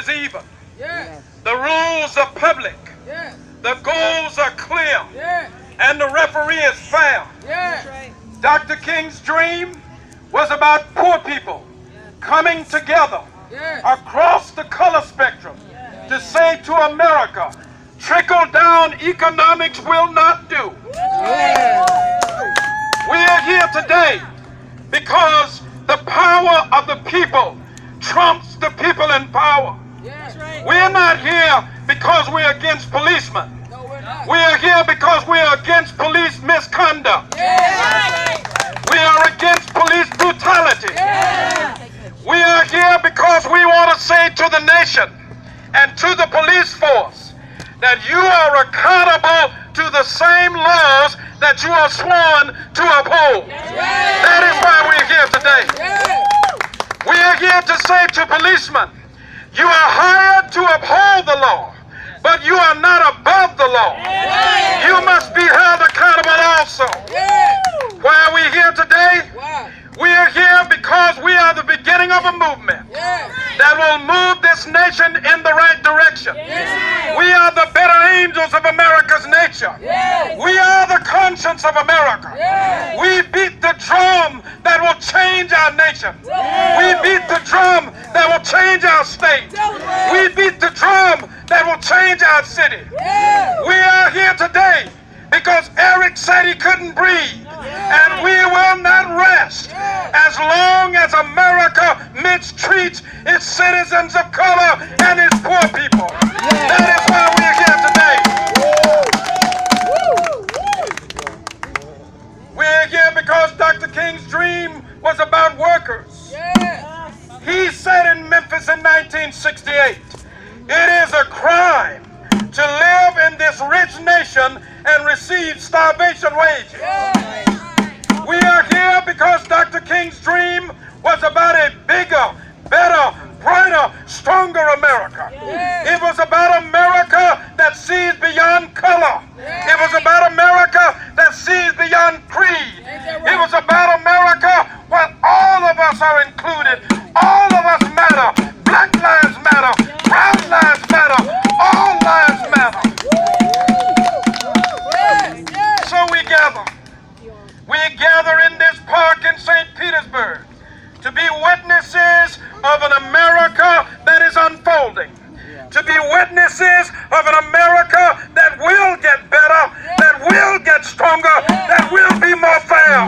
is even. The rules are public. The goals are clear. And the referee is fair. Dr. King's dream was about poor people coming together across the color spectrum to say to America, trickle-down economics will not do. We are here today because the power of the people trumps the people in power. We're not here because we're against policemen. We are here because we are against police misconduct. We are against police brutality. We are here because we want to say to the nation and to the police force that you are accountable to the same laws that you are sworn to uphold. That is why we're here today. We are here to say to policemen, you are hired to uphold the law, but you are not above the law. You must be held accountable also. Why are we here today? We are here because we are the beginning of a movement that will move this nation in the right direction. We are the better angels of America's nature. We are the conscience of America. We beat the drum that will change our nation. We beat the drum that will change our state. We beat the drum that will change our city. We are here today because Eric said he couldn't breathe. And we will not rest as long as America mistreats its citizens of color and its poor people. That is why we are here today. We're here because Dr. King's dream was about workers. He said in Memphis in 1968, it is a crime to live in this rich nation and receive starvation wages. We are here because Dr. King's dream was about a bigger, better, brighter, stronger America. It was about America that sees beyond color. It was about America that sees beyond creed. It was about America where all of us are included. All of us matter. Black lives matter. Brown lives matter. All lives matter. So we gather. We gather in this park in St. Petersburg to be witnesses of an America that is unfolding, to be witnesses of an America that will get better, that will get stronger, that will be more fair.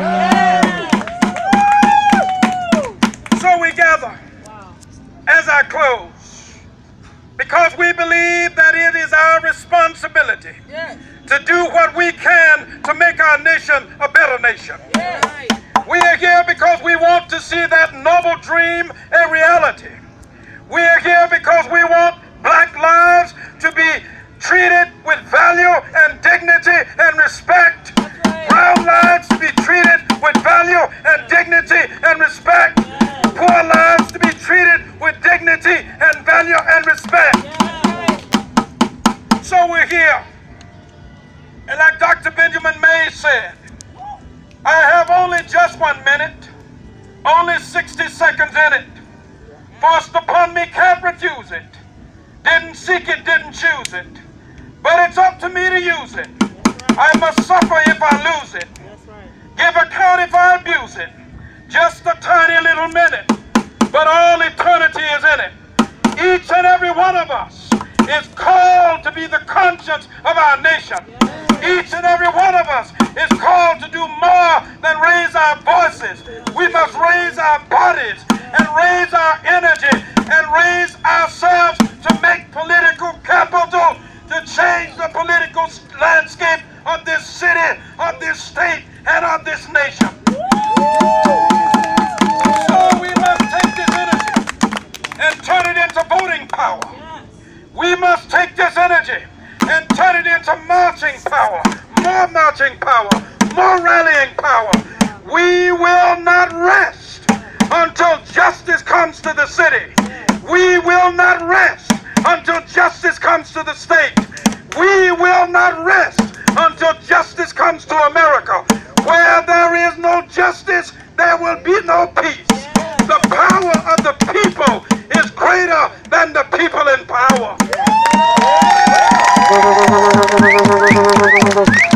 So we gather as I close because we believe that it is our responsibility to do what we can to make our nation a better nation. We are here because we want to see that noble dream a reality. We are here because we want black lives to be treated with value and dignity and respect. Brown lives to be treated with value and dignity and respect. Poor lives to be treated with dignity and value and respect. So we're here. And like Dr. Benjamin Mays said, I have only just 1 minute, only 60 seconds in it. Forced upon me, can't refuse it. Didn't seek it, didn't choose it. But it's up to me to use it. I must suffer if I lose it. Give account if I abuse it. Just a tiny little minute, but all eternity is in it. Each and every one of us is called to be the conscience of our nation. Each and every one of us is called to do more than raise our voices. We must raise our bodies and raise our energy and raise ourselves to make political capital, to change the political landscape of this city, of this state, and of this nation. So we must take this energy and turn it into voting power. We must take this energy and turn it into marching power, more marching power, more rallying power. We will not rest until justice comes to the city. We will not rest until justice comes to the state. We will not rest until justice comes to America. Where there is no justice, there will be no peace. The power of the people is greater than the people in Thank you.